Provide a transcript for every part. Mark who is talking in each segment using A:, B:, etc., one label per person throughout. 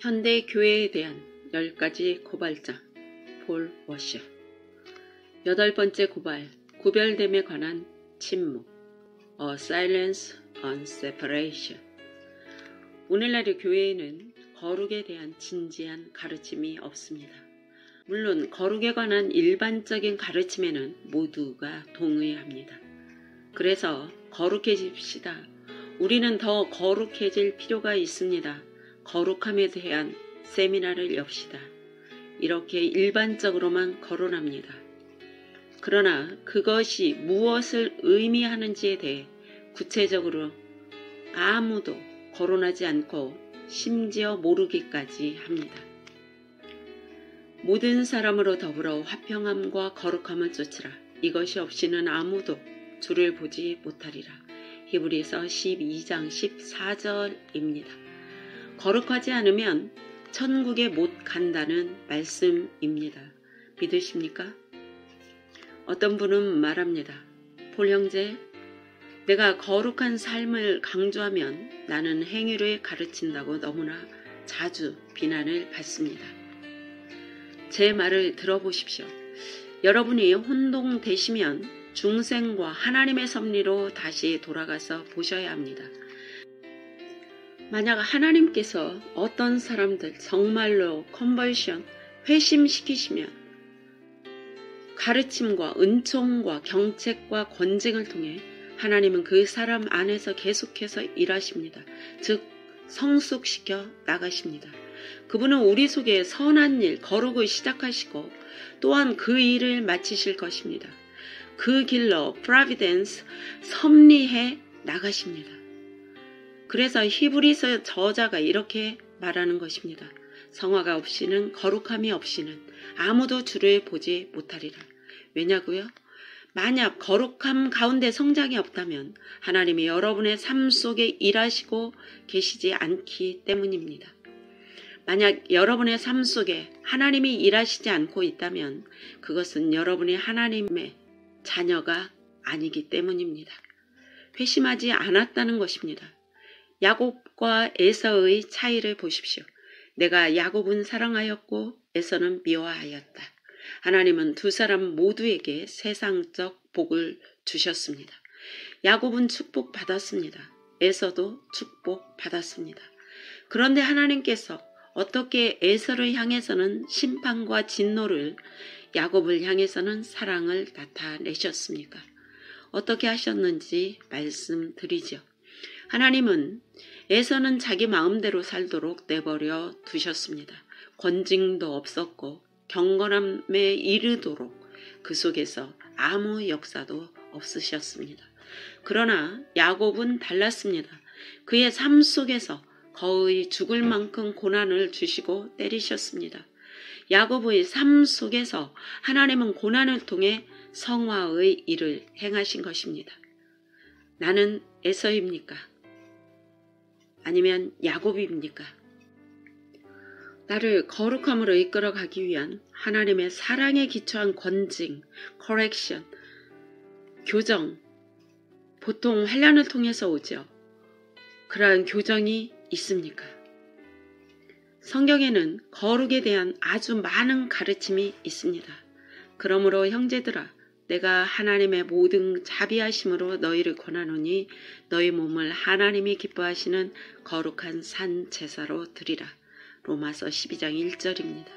A: 현대 교회에 대한 10가지 고발장. 폴 워셔. 8번째 고발, 구별됨에 관한 침묵. A Silence on Separation. 오늘날의 교회에는 거룩에 대한 진지한 가르침이 없습니다. 물론 거룩에 관한 일반적인 가르침에는 모두가 동의합니다. 그래서 거룩해집시다. 우리는 더 거룩해질 필요가 있습니다. 거룩함에 대한 세미나를 엽시다. 이렇게 일반적으로만 거론합니다. 그러나 그것이 무엇을 의미하는지에 대해 구체적으로 아무도 거론하지 않고 심지어 모르기까지 합니다. 모든 사람으로 더불어 화평함과 거룩함을 쫓으라. 이것이 없이는 아무도 주를 보지 못하리라. 히브리서 12장 14절입니다. 거룩하지 않으면 천국에 못 간다는 말씀입니다. 믿으십니까? 어떤 분은 말합니다. 폴 형제, 내가 거룩한 삶을 강조하면 나는 행위를 가르친다고 너무나 자주 비난을 받습니다. 제 말을 들어보십시오. 여러분이 혼동되시면 중생과 하나님의 섭리로 다시 돌아가서 보셔야 합니다. 만약 하나님께서 어떤 사람들 정말로 컨버션, 회심시키시면 가르침과 은총과 경책과 권징을 통해 하나님은 그 사람 안에서 계속해서 일하십니다. 즉 성숙시켜 나가십니다. 그분은 우리 속에 선한 일, 거룩을 시작하시고 또한 그 일을 마치실 것입니다. 그 길로 프로비덴스, 섭리해 나가십니다. 그래서 히브리서 저자가 이렇게 말하는 것입니다. 성화가 없이는, 거룩함이 없이는 아무도 주를 보지 못하리라. 왜냐고요? 만약 거룩함 가운데 성장이 없다면 하나님이 여러분의 삶 속에 일하시고 계시지 않기 때문입니다. 만약 여러분의 삶 속에 하나님이 일하시지 않고 있다면 그것은 여러분이 하나님의 자녀가 아니기 때문입니다. 회심하지 않았다는 것입니다. 야곱과 에서의 차이를 보십시오. 내가 야곱은 사랑하였고 에서는 미워하였다. 하나님은 두 사람 모두에게 세상적 복을 주셨습니다. 야곱은 축복받았습니다. 에서도 축복받았습니다. 그런데 하나님께서 어떻게 에서를 향해서는 심판과 진노를, 야곱을 향해서는 사랑을 나타내셨습니까? 어떻게 하셨는지 말씀드리죠. 하나님은 에서는 자기 마음대로 살도록 내버려 두셨습니다. 권징도 없었고 경건함에 이르도록 그 속에서 아무 역사도 없으셨습니다. 그러나 야곱은 달랐습니다. 그의 삶 속에서 거의 죽을 만큼 고난을 주시고 때리셨습니다. 야곱의 삶 속에서 하나님은 고난을 통해 성화의 일을 행하신 것입니다. 나는 에서입니까? 아니면 야곱입니까? 나를 거룩함으로 이끌어가기 위한 하나님의 사랑에 기초한 권징, correction, 교정, 보통 환난을 통해서 오죠. 그러한 교정이 있습니까? 성경에는 거룩에 대한 아주 많은 가르침이 있습니다. 그러므로 형제들아, 내가 하나님의 모든 자비하심으로 너희를 권하노니 너희 몸을 하나님이 기뻐하시는 거룩한 산 제사로 드리라. 로마서 12장 1절입니다.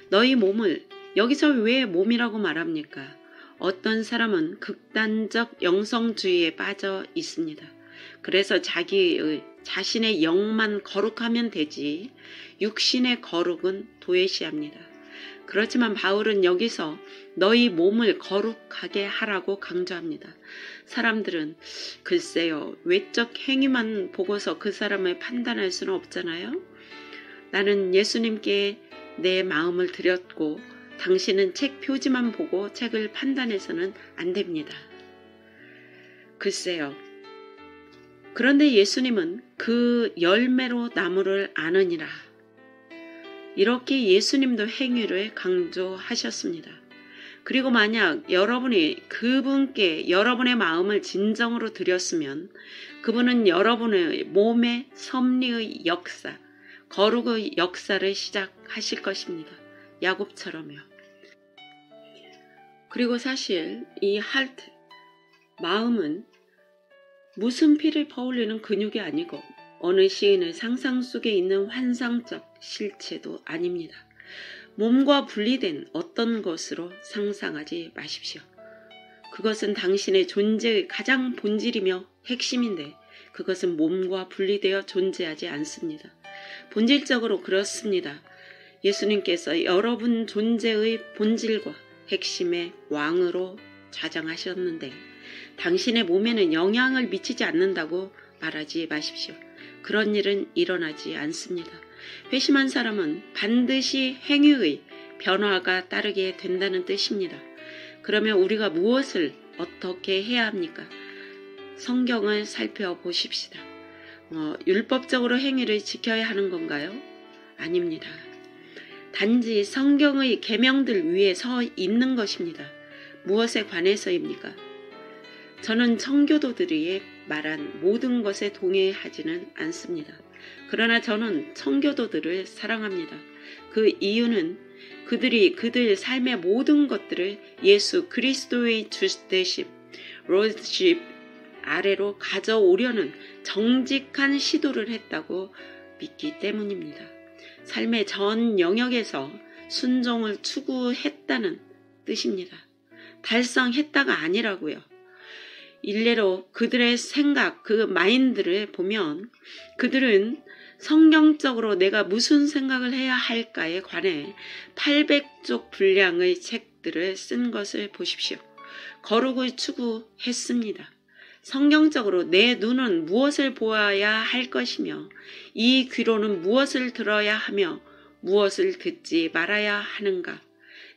A: 너희 몸을, 여기서 왜 몸이라고 말합니까? 어떤 사람은 극단적 영성주의에 빠져 있습니다. 그래서 자신의 영만 거룩하면 되지 육신의 거룩은 도외시합니다. 그렇지만 바울은 여기서 너희 몸을 거룩하게 하라고 강조합니다. 사람들은 글쎄요, 외적 행위만 보고서 그 사람을 판단할 수는 없잖아요. 나는 예수님께 내 마음을 드렸고 당신은 책 표지만 보고 책을 판단해서는 안 됩니다. 글쎄요. 그런데 예수님은 그 열매로 나무를 아느니라. 이렇게 예수님도 행위를 강조하셨습니다. 그리고 만약 여러분이 그분께 여러분의 마음을 진정으로 드렸으면 그분은 여러분의 몸의 섭리의 역사, 거룩의 역사를 시작하실 것입니다. 야곱처럼요. 그리고 사실 이 하트, 마음은 무슨 피를 퍼올리는 근육이 아니고 어느 시인의 상상 속에 있는 환상적 실체도 아닙니다. 몸과 분리된 어떤 것으로 상상하지 마십시오. 그것은 당신의 존재의 가장 본질이며 핵심인데 그것은 몸과 분리되어 존재하지 않습니다. 본질적으로 그렇습니다. 예수님께서 여러분 존재의 본질과 핵심의 왕으로 좌정하셨는데 당신의 몸에는 영향을 미치지 않는다고 말하지 마십시오. 그런 일은 일어나지 않습니다. 회심한 사람은 반드시 행위의 변화가 따르게 된다는 뜻입니다. 그러면 우리가 무엇을 어떻게 해야 합니까? 성경을 살펴보십시다. 율법적으로 행위를 지켜야 하는 건가요? 아닙니다. 단지 성경의 계명들 위에 서 있는 것입니다. 무엇에 관해서입니까? 저는 청교도들이 말한 모든 것에 동의하지는 않습니다. 그러나 저는 청교도들을 사랑합니다. 그 이유는 그들이 그들 삶의 모든 것들을 예수 그리스도의 주되심, 로드십 아래로 가져오려는 정직한 시도를 했다고 믿기 때문입니다. 삶의 전 영역에서 순종을 추구했다는 뜻입니다. 달성했다가 아니라고요. 일례로 그들의 생각, 그 마인드를 보면 그들은 성경적으로 내가 무슨 생각을 해야 할까에 관해 800쪽 분량의 책들을 쓴 것을 보십시오. 거룩을 추구했습니다. 성경적으로 내 눈은 무엇을 보아야 할 것이며 이 귀로는 무엇을 들어야 하며 무엇을 듣지 말아야 하는가,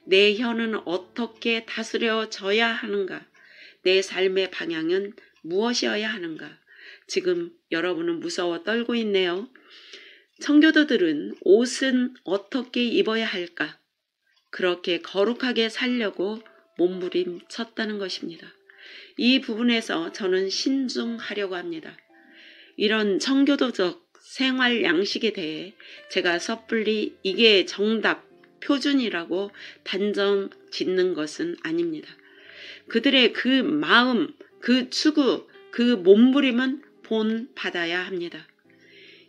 A: 내 혀는 어떻게 다스려져야 하는가, 내 삶의 방향은 무엇이어야 하는가. 지금 여러분은 무서워 떨고 있네요. 청교도들은 옷은 어떻게 입어야 할까? 그렇게 거룩하게 살려고 몸부림쳤다는 것입니다. 이 부분에서 저는 신중하려고 합니다. 이런 청교도적 생활 양식에 대해 제가 섣불리 이게 정답, 표준이라고 단정 짓는 것은 아닙니다. 그들의 그 마음, 그 추구, 그 몸부림은 본받아야 합니다.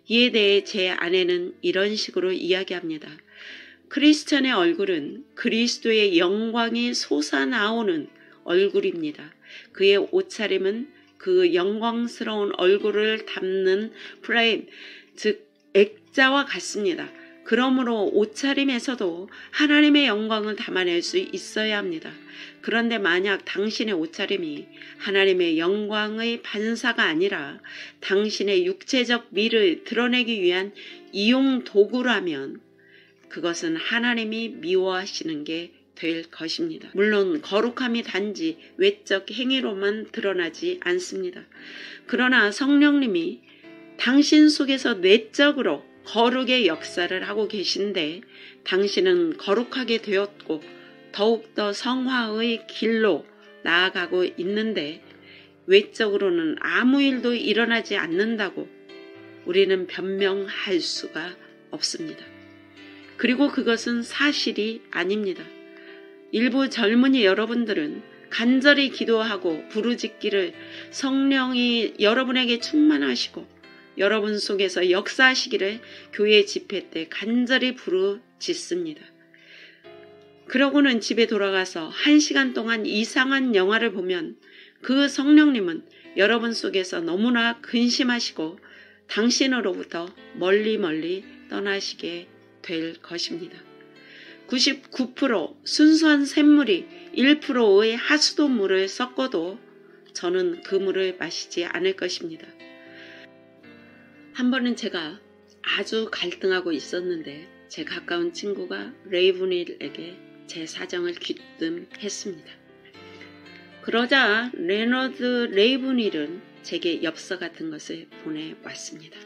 A: 이에 대해 제 아내는 이런 식으로 이야기합니다. 크리스천의 얼굴은 그리스도의 영광이 솟아나오는 얼굴입니다. 그의 옷차림은 그 영광스러운 얼굴을 담는 프레임, 즉 액자와 같습니다. 그러므로 옷차림에서도 하나님의 영광을 담아낼 수 있어야 합니다. 그런데 만약 당신의 옷차림이 하나님의 영광의 반사가 아니라 당신의 육체적 미를 드러내기 위한 이용 도구라면 그것은 하나님이 미워하시는 게 될 것입니다. 물론 거룩함이 단지 외적 행위로만 드러나지 않습니다. 그러나 성령님이 당신 속에서 내적으로 거룩의 역사를 하고 계신데 당신은 거룩하게 되었고 더욱더 성화의 길로 나아가고 있는데 외적으로는 아무 일도 일어나지 않는다고 우리는 변명할 수가 없습니다. 그리고 그것은 사실이 아닙니다. 일부 젊은이 여러분들은 간절히 기도하고 부르짖기를 성령이 여러분에게 충만하시고 여러분 속에서 역사하시기를 교회 집회 때 간절히 부르짖습니다. 그러고는 집에 돌아가서 1시간 동안 이상한 영화를 보면 그 성령님은 여러분 속에서 너무나 근심하시고 당신으로부터 멀리 떠나시게 될 것입니다. 99% 순수한 샘물이 1%의 하수도 물을 섞어도 저는 그 물을 마시지 않을 것입니다. 한 번은 제가 아주 갈등하고 있었는데 제 가까운 친구가 레이브닐에게 제 사정을 귀뜸했습니다. 그러자 레너드 레이브닐은 제게 엽서 같은 것을 보내왔습니다.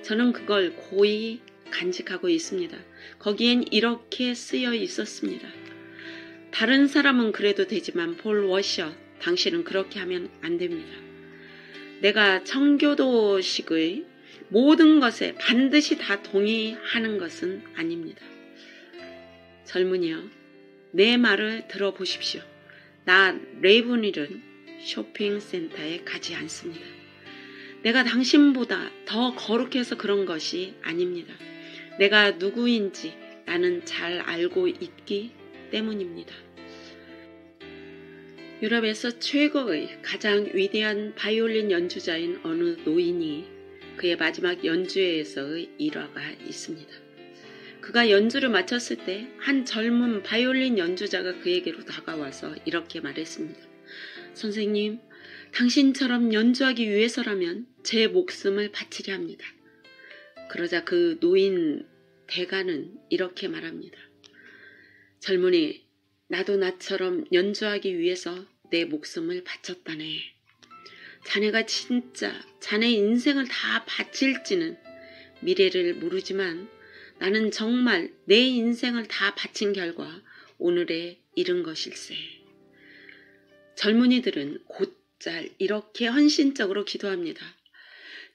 A: 저는 그걸 고이 간직하고 있습니다. 거기엔 이렇게 쓰여 있었습니다. 다른 사람은 그래도 되지만 폴 워셔, 당신은 그렇게 하면 안 됩니다. 내가 청교도식의 모든 것에 반드시 다 동의하는 것은 아닙니다. 젊은이여, 내 말을 들어보십시오. 나 레이븐힐은 쇼핑센터에 가지 않습니다. 내가 당신보다 더 거룩해서 그런 것이 아닙니다. 내가 누구인지 나는 잘 알고 있기 때문입니다. 유럽에서 최고의 가장 위대한 바이올린 연주자인 어느 노인이 그의 마지막 연주회에서의 일화가 있습니다. 그가 연주를 마쳤을 때 한 젊은 바이올린 연주자가 그에게로 다가와서 이렇게 말했습니다. 선생님, 당신처럼 연주하기 위해서라면 제 목숨을 바치려 합니다. 그러자 그 노인 대가는 이렇게 말합니다. 젊은이, 나도 나처럼 연주하기 위해서 내 목숨을 바쳤다네. 자네가 진짜 자네 인생을 다 바칠지는 미래를 모르지만 나는 정말 내 인생을 다 바친 결과 오늘에 이른 것일세. 젊은이들은 곧잘 이렇게 헌신적으로 기도합니다.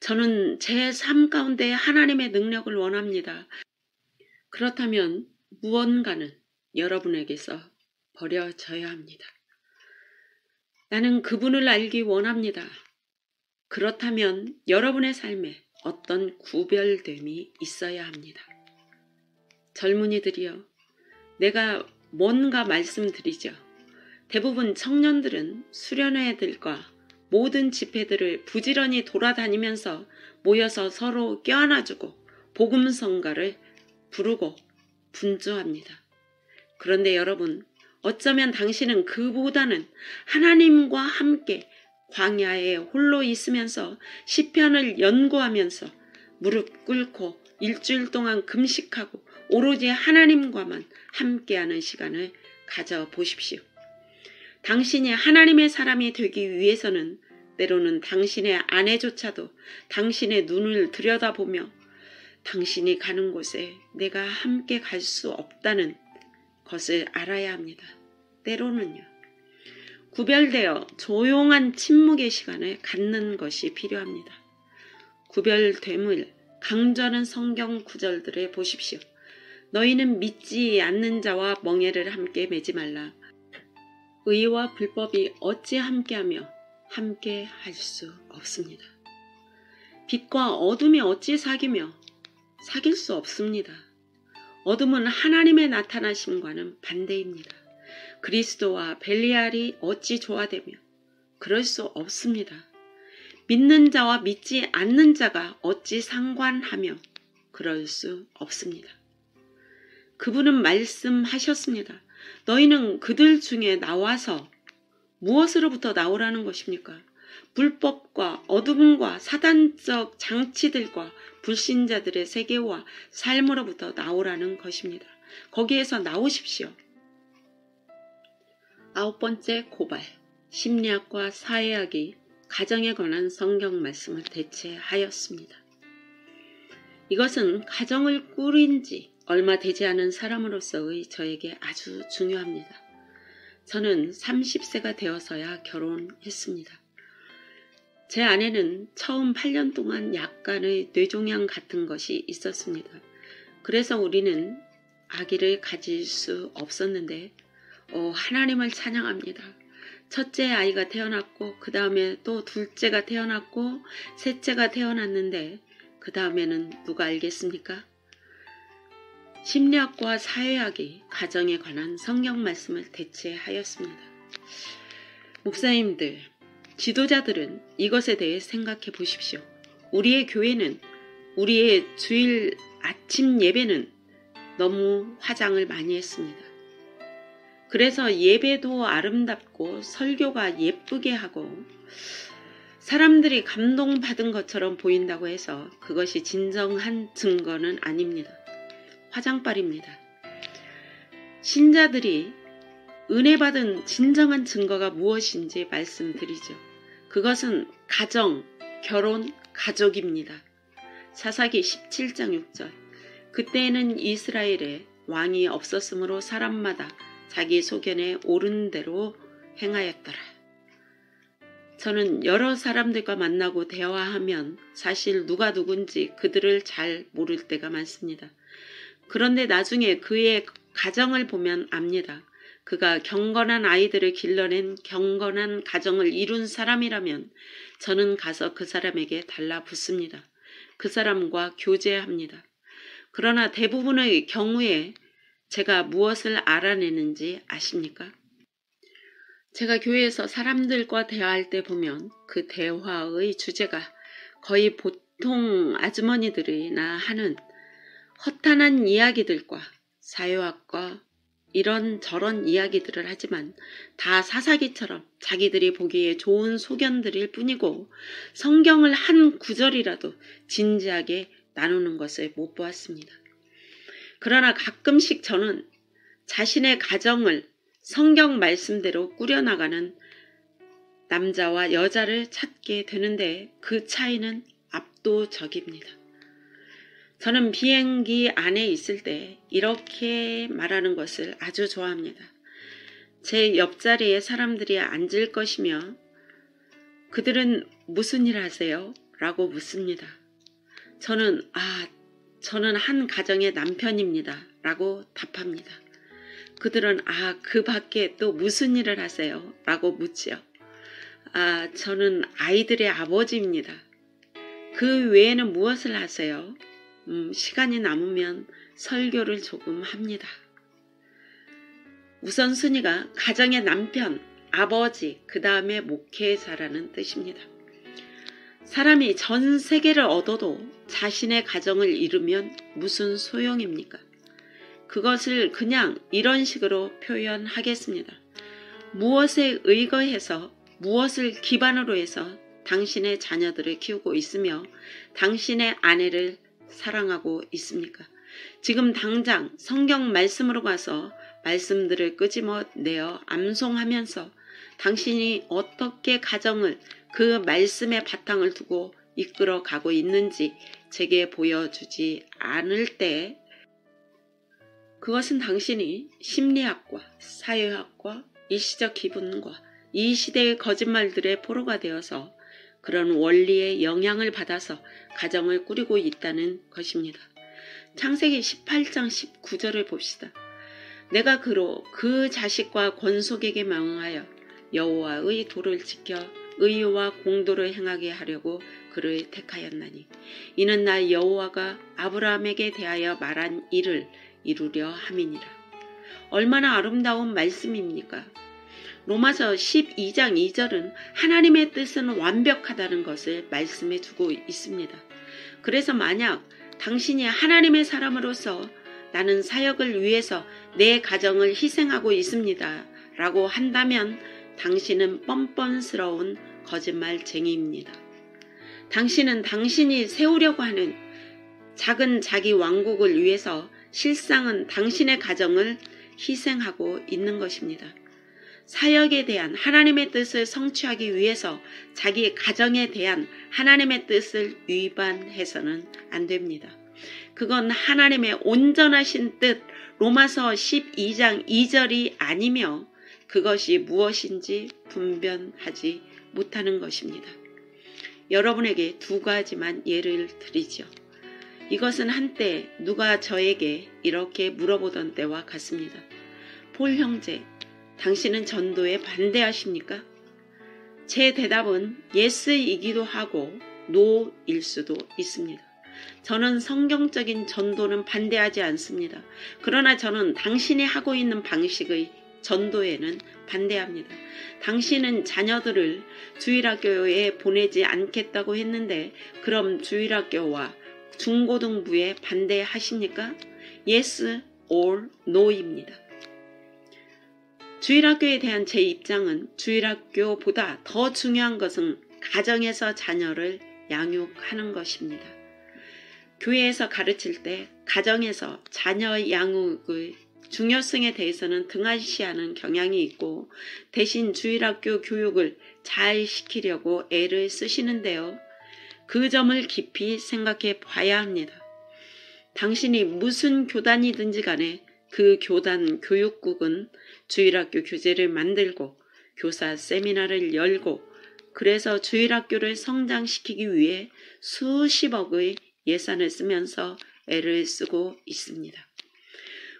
A: 저는 제 삶 가운데 하나님의 능력을 원합니다. 그렇다면 무언가는 여러분에게서 버려져야 합니다. 나는 그분을 알기 원합니다. 그렇다면 여러분의 삶에 어떤 구별됨이 있어야 합니다. 젊은이들이여, 내가 뭔가 말씀드리죠. 대부분 청년들은 수련회들과 모든 집회들을 부지런히 돌아다니면서 모여서 서로 껴안아주고 복음성가를 부르고 분주합니다. 그런데 여러분, 어쩌면 당신은 그보다는 하나님과 함께 광야에 홀로 있으면서 시편을 연구하면서 무릎 꿇고 일주일 동안 금식하고 오로지 하나님과만 함께하는 시간을 가져보십시오. 당신이 하나님의 사람이 되기 위해서는 때로는 당신의 아내조차도 당신의 눈을 들여다보며 당신이 가는 곳에 내가 함께 갈 수 없다는 것을 알아야 합니다. 때로는요. 구별되어 조용한 침묵의 시간을 갖는 것이 필요합니다. 구별됨을 강조하는 성경 구절들을 보십시오. 너희는 믿지 않는 자와 멍에를 함께 매지 말라. 의와 불법이 어찌 함께하며 함께 할 수 없습니다. 빛과 어둠이 어찌 사귀며 사귈 수 없습니다. 어둠은 하나님의 나타나심과는 반대입니다. 그리스도와 벨리알이 어찌 조화되며 그럴 수 없습니다. 믿는 자와 믿지 않는 자가 어찌 상관하며 그럴 수 없습니다. 그분은 말씀하셨습니다. 너희는 그들 중에 나와서 무엇으로부터 나오라는 것입니까? 불법과 어둠과 사단적 장치들과 불신자들의 세계와 삶으로부터 나오라는 것입니다. 거기에서 나오십시오. 9번째 고발, 심리학과 사회학이 가정에 관한 성경 말씀을 대체하였습니다. 이것은 가정을 꾸린 지 얼마 되지 않은 사람으로서의 저에게 아주 중요합니다. 저는 30세가 되어서야 결혼했습니다. 제 아내는 처음 8년 동안 약간의 뇌종양 같은 것이 있었습니다. 그래서 우리는 아기를 가질 수 없었는데 하나님을 찬양합니다. 첫째 아이가 태어났고 그 다음에 또 둘째가 태어났고 셋째가 태어났는데 그 다음에는 누가 알겠습니까? 심리학과 사회학이 가정에 관한 성경 말씀을 대체하였습니다. 목사님들, 지도자들은 이것에 대해 생각해 보십시오. 우리의 교회는, 우리의 주일 아침 예배는 너무 화장을 많이 했습니다. 그래서 예배도 아름답고 설교가 예쁘게 하고 사람들이 감동받은 것처럼 보인다고 해서 그것이 진정한 증거는 아닙니다. 화장빨입니다. 신자들이 은혜 받은 진정한 증거가 무엇인지 말씀드리죠. 그것은 가정, 결혼, 가족입니다. 사사기 17장 6절. 그때에는 이스라엘에 왕이 없었으므로 사람마다 자기 소견에 옳은 대로 행하였더라. 저는 여러 사람들과 만나고 대화하면 사실 누가 누군지 그들을 잘 모를 때가 많습니다. 그런데 나중에 그의 가정을 보면 압니다. 그가 경건한 아이들을 길러낸 경건한 가정을 이룬 사람이라면 저는 가서 그 사람에게 달라붙습니다. 그 사람과 교제합니다. 그러나 대부분의 경우에 제가 무엇을 알아내는지 아십니까? 제가 교회에서 사람들과 대화할 때 보면 그 대화의 주제가 거의 보통 아주머니들이나 하는 허탄한 이야기들과 사회학과 이런저런 이야기들을 하지만 다 사사기처럼 자기들이 보기에 좋은 소견들일 뿐이고 성경을 한 구절이라도 진지하게 나누는 것을 못 보았습니다. 그러나 가끔씩 저는 자신의 가정을 성경 말씀대로 꾸려나가는 남자와 여자를 찾게 되는데 그 차이는 압도적입니다. 저는 비행기 안에 있을 때 이렇게 말하는 것을 아주 좋아합니다. 제 옆자리에 사람들이 앉을 것이며 그들은 무슨 일 하세요? 라고 묻습니다. 저는 한 가정의 남편입니다. 라고 답합니다. 그들은 그 밖에 또 무슨 일을 하세요? 라고 묻지요. 저는 아이들의 아버지입니다. 그 외에는 무엇을 하세요? 시간이 남으면 설교를 조금 합니다. 우선순위가 가정의 남편, 아버지, 그 다음에 목회자라는 뜻입니다. 사람이 전 세계를 얻어도 자신의 가정을 이루면 무슨 소용입니까? 그것을 그냥 이런 식으로 표현하겠습니다. 무엇에 의거해서 무엇을 기반으로 해서 당신의 자녀들을 키우고 있으며 당신의 아내를 사랑하고 있습니까? 지금 당장 성경 말씀으로 가서 말씀들을 끄집어내어 암송하면서 당신이 어떻게 가정을 그 말씀의 바탕을 두고 이끌어 가고 있는지 제게 보여주지 않을 때 그것은 당신이 심리학과 사회학과 일시적 기분과 이 시대의 거짓말들의 포로가 되어서 그런 원리의 영향을 받아서 가정을 꾸리고 있다는 것입니다. 창세기 18장 19절을 봅시다. 내가 그로 그 자식과 권속에게 명하여 여호와의 도를 지켜 의와 공도를 행하게 하려고 그를 택하였나니 이는 나 여호와가 아브라함에게 대하여 말한 일을 이루려 함이니라. 얼마나 아름다운 말씀입니까? 로마서 12장 2절은 하나님의 뜻은 완벽하다는 것을 말씀해 두고 있습니다. 그래서 만약 당신이 하나님의 사람으로서 나는 사역을 위해서 내 가정을 희생하고 있습니다 라고 한다면 당신은 뻔뻔스러운 거짓말쟁이입니다. 당신은 당신이 세우려고 하는 작은 자기 왕국을 위해서 실상은 당신의 가정을 희생하고 있는 것입니다. 사역에 대한 하나님의 뜻을 성취하기 위해서 자기 가정에 대한 하나님의 뜻을 위반해서는 안 됩니다. 그건 하나님의 온전하신 뜻 로마서 12장 2절이 아니며 그것이 무엇인지 분별하지 못하는 것입니다. 여러분에게 두 가지만 예를 드리죠. 이것은 한때 누가 저에게 이렇게 물어보던 때와 같습니다. 폴 형제, 당신은 전도에 반대하십니까? 제 대답은 예스이기도 하고 노일 수도 있습니다. 저는 성경적인 전도는 반대하지 않습니다. 그러나 저는 당신이 하고 있는 방식의 전도에는 반대합니다. 당신은 자녀들을 주일학교에 보내지 않겠다고 했는데 그럼 주일학교와 중고등부에 반대하십니까? Yes or No입니다. 주일학교에 대한 제 입장은 주일학교보다 더 중요한 것은 가정에서 자녀를 양육하는 것입니다. 교회에서 가르칠 때 가정에서 자녀 양육의 중요성에 대해서는 등한시하는 경향이 있고 대신 주일학교 교육을 잘 시키려고 애를 쓰시는데요. 그 점을 깊이 생각해 봐야 합니다. 당신이 무슨 교단이든지 간에 그 교단 교육국은 주일학교 교재를 만들고 교사 세미나를 열고 그래서 주일학교를 성장시키기 위해 수십억의 예산을 쓰면서 애를 쓰고 있습니다.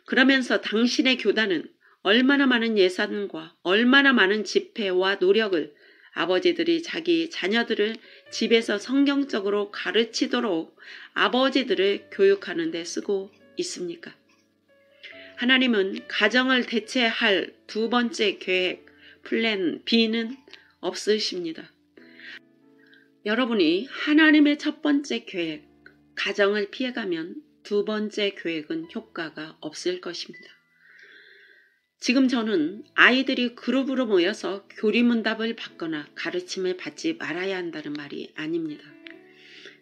A: 그러면서 당신의 교단은 얼마나 많은 예산과 얼마나 많은 집회와 노력을 아버지들이 자기 자녀들을 집에서 성경적으로 가르치도록 아버지들을 교육하는 데 쓰고 있습니까? 하나님은 가정을 대체할 두 번째 계획, 플랜 B는 없으십니다. 여러분이 하나님의 첫 번째 계획, 가정을 피해가면 두 번째 계획은 효과가 없을 것입니다. 지금 저는 아이들이 그룹으로 모여서 교리문답을 받거나 가르침을 받지 말아야 한다는 말이 아닙니다.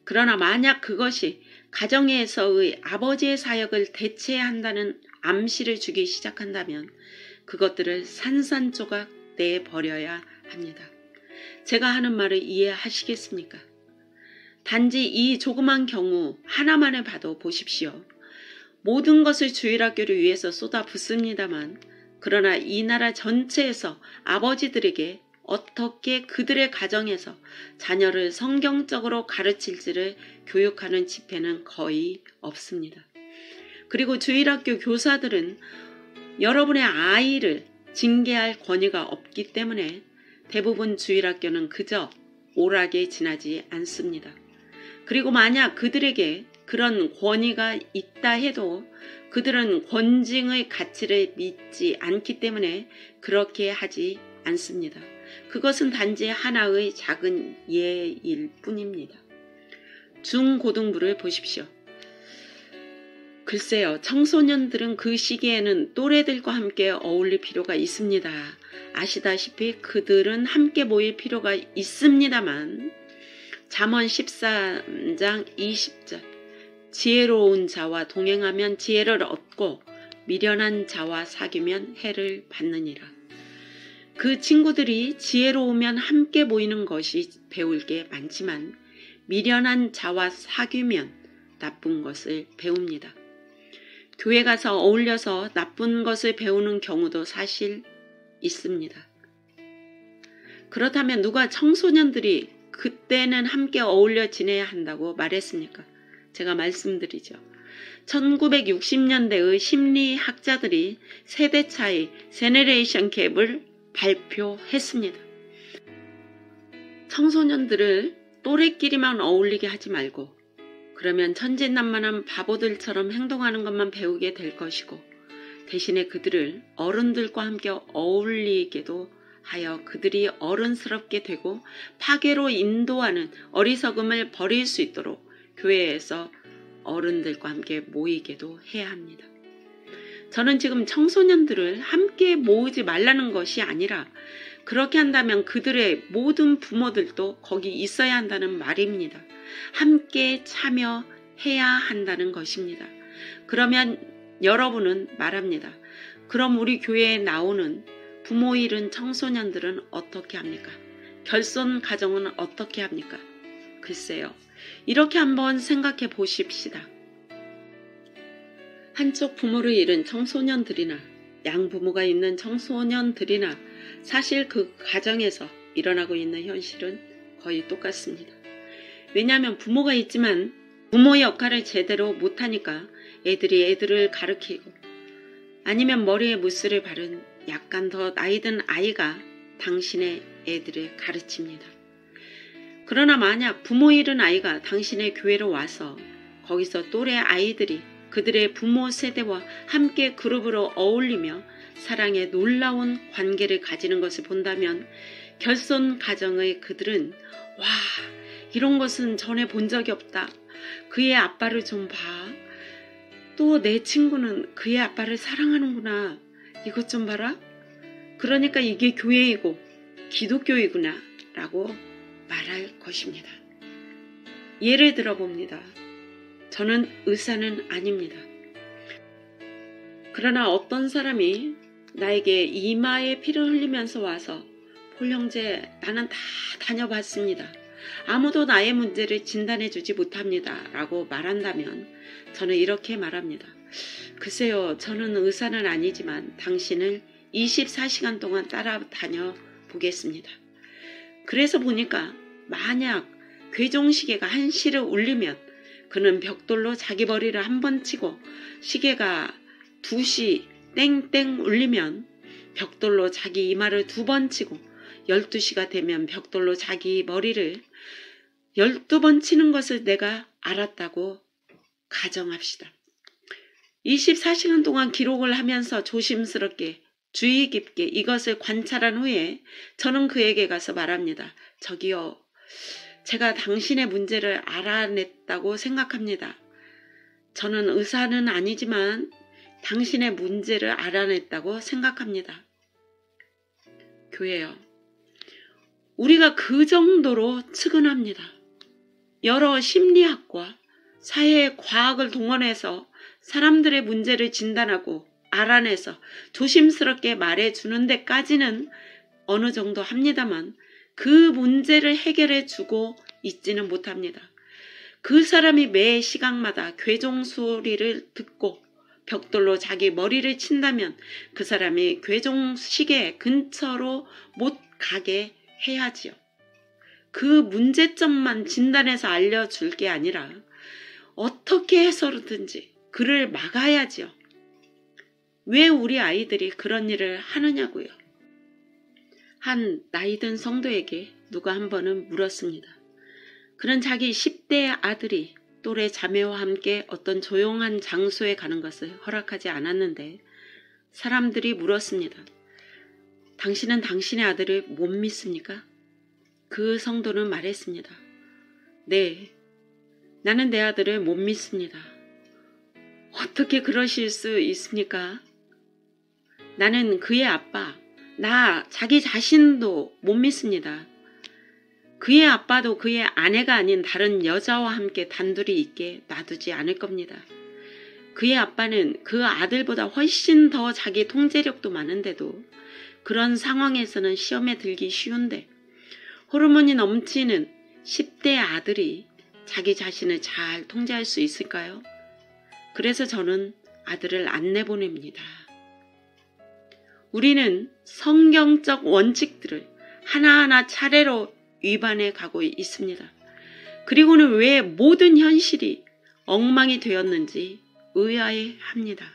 A: 그러나 만약 그것이 가정에서의 아버지의 사역을 대체한다는 암시를 주기 시작한다면 그것들을 산산조각 내버려야 합니다. 제가 하는 말을 이해하시겠습니까? 단지 이 조그만 경우 하나만을 봐도 보십시오. 모든 것을 주일학교를 위해서 쏟아붓습니다만 그러나 이 나라 전체에서 아버지들에게 어떻게 그들의 가정에서 자녀를 성경적으로 가르칠지를 교육하는 집회는 거의 없습니다. 그리고 주일학교 교사들은 여러분의 아이를 징계할 권위가 없기 때문에 대부분 주일학교는 그저 오락에 지나지 않습니다. 그리고 만약 그들에게 그런 권위가 있다 해도 그들은 권징의 가치를 믿지 않기 때문에 그렇게 하지 않습니다. 그것은 단지 하나의 작은 예일 뿐입니다. 중고등부를 보십시오. 글쎄요, 청소년들은 그 시기에는 또래들과 함께 어울릴 필요가 있습니다. 아시다시피 그들은 함께 모일 필요가 있습니다만 잠언 13장 20절 지혜로운 자와 동행하면 지혜를 얻고 미련한 자와 사귀면 해를 받느니라. 그 친구들이 지혜로우면 함께 모이는 것이 배울 게 많지만 미련한 자와 사귀면 나쁜 것을 배웁니다. 교회 가서 어울려서 나쁜 것을 배우는 경우도 사실 있습니다. 그렇다면 누가 청소년들이 그때는 함께 어울려 지내야 한다고 말했습니까? 제가 말씀드리죠. 1960년대의 심리학자들이 세대 차이, 제너레이션 갭을 발표했습니다. 청소년들을 또래끼리만 어울리게 하지 말고 그러면 천진난만한 바보들처럼 행동하는 것만 배우게 될 것이고 대신에 그들을 어른들과 함께 어울리게도 하여 그들이 어른스럽게 되고 파괴로 인도하는 어리석음을 버릴 수 있도록 교회에서 어른들과 함께 모이게도 해야 합니다. 저는 지금 청소년들을 함께 모으지 말라는 것이 아니라 그렇게 한다면 그들의 모든 부모들도 거기 있어야 한다는 말입니다. 함께 참여해야 한다는 것입니다. 그러면 여러분은 말합니다. 그럼 우리 교회에 나오는 부모 잃은 청소년들은 어떻게 합니까? 결손 가정은 어떻게 합니까? 글쎄요. 이렇게 한번 생각해 보십시다. 한쪽 부모를 잃은 청소년들이나 양부모가 있는 청소년들이나 사실 그 가정에서 일어나고 있는 현실은 거의 똑같습니다. 왜냐하면 부모가 있지만 부모의 역할을 제대로 못하니까 애들이 애들을 가르치고 아니면 머리에 무스를 바른 약간 더 나이 든 아이가 당신의 애들을 가르칩니다. 그러나 만약 부모 잃은 아이가 당신의 교회로 와서 거기서 또래 아이들이 그들의 부모 세대와 함께 그룹으로 어울리며 사랑의 놀라운 관계를 가지는 것을 본다면 결손 가정의 그들은 와, 이런 것은 전에 본 적이 없다. 그의 아빠를 좀 봐. 또 내 친구는 그의 아빠를 사랑하는구나. 이것 좀 봐라. 그러니까 이게 교회이고 기독교이구나 라고 말할 것입니다. 예를 들어 봅니다. 저는 의사는 아닙니다. 그러나 어떤 사람이 나에게 이마에 피를 흘리면서 와서 폴 형제, 나는 다 다녀봤습니다. 아무도 나의 문제를 진단해 주지 못합니다. 라고 말한다면 저는 이렇게 말합니다. 글쎄요, 저는 의사는 아니지만 당신을 24시간 동안 따라다녀 보겠습니다. 그래서 보니까 만약 괴종시계가 1시를 울리면 그는 벽돌로 자기 머리를 한 번 치고, 시계가 2시 땡땡 울리면 벽돌로 자기 이마를 2번 치고, 12시가 되면 벽돌로 자기 머리를 12번 치는 것을 내가 알았다고 가정합시다. 24시간 동안 기록을 하면서 조심스럽게 주의 깊게 이것을 관찰한 후에 저는 그에게 가서 말합니다. 저기요, 제가 당신의 문제를 알아냈다고 생각합니다. 저는 의사는 아니지만 당신의 문제를 알아냈다고 생각합니다. 교회요, 우리가 그 정도로 측은합니다. 여러 심리학과 사회과학을 동원해서 사람들의 문제를 진단하고 알아내서 조심스럽게 말해주는 데까지는 어느 정도 합니다만 그 문제를 해결해 주고 있지는 못합니다. 그 사람이 매 시각마다 괴종 소리를 듣고 벽돌로 자기 머리를 친다면 그 사람이 괴종 시계 근처로 못 가게 해야지요. 그 문제점만 진단해서 알려줄 게 아니라 어떻게 해서든지 그를 막아야지요. 왜 우리 아이들이 그런 일을 하느냐고요. 한 나이든 성도에게 누가 한 번은 물었습니다. 그는 자기 10대 아들이 또래 자매와 함께 어떤 조용한 장소에 가는 것을 허락하지 않았는데 사람들이 물었습니다. 당신은 당신의 아들을 못 믿습니까? 그 성도는 말했습니다. 네, 나는 내 아들을 못 믿습니다. 어떻게 그러실 수 있습니까? 나는 그의 아빠, 자기 자신도 못 믿습니다. 그의 아빠도 그의 아내가 아닌 다른 여자와 함께 단둘이 있게 놔두지 않을 겁니다. 그의 아빠는 그 아들보다 훨씬 더 자기 통제력도 많은데도 그런 상황에서는 시험에 들기 쉬운데 호르몬이 넘치는 10대 아들이 자기 자신을 잘 통제할 수 있을까요? 그래서 저는 아들을 안 내보냅니다. 우리는 성경적 원칙들을 하나하나 차례로 위반해 가고 있습니다. 그리고는 왜 모든 현실이 엉망이 되었는지 의아해합니다.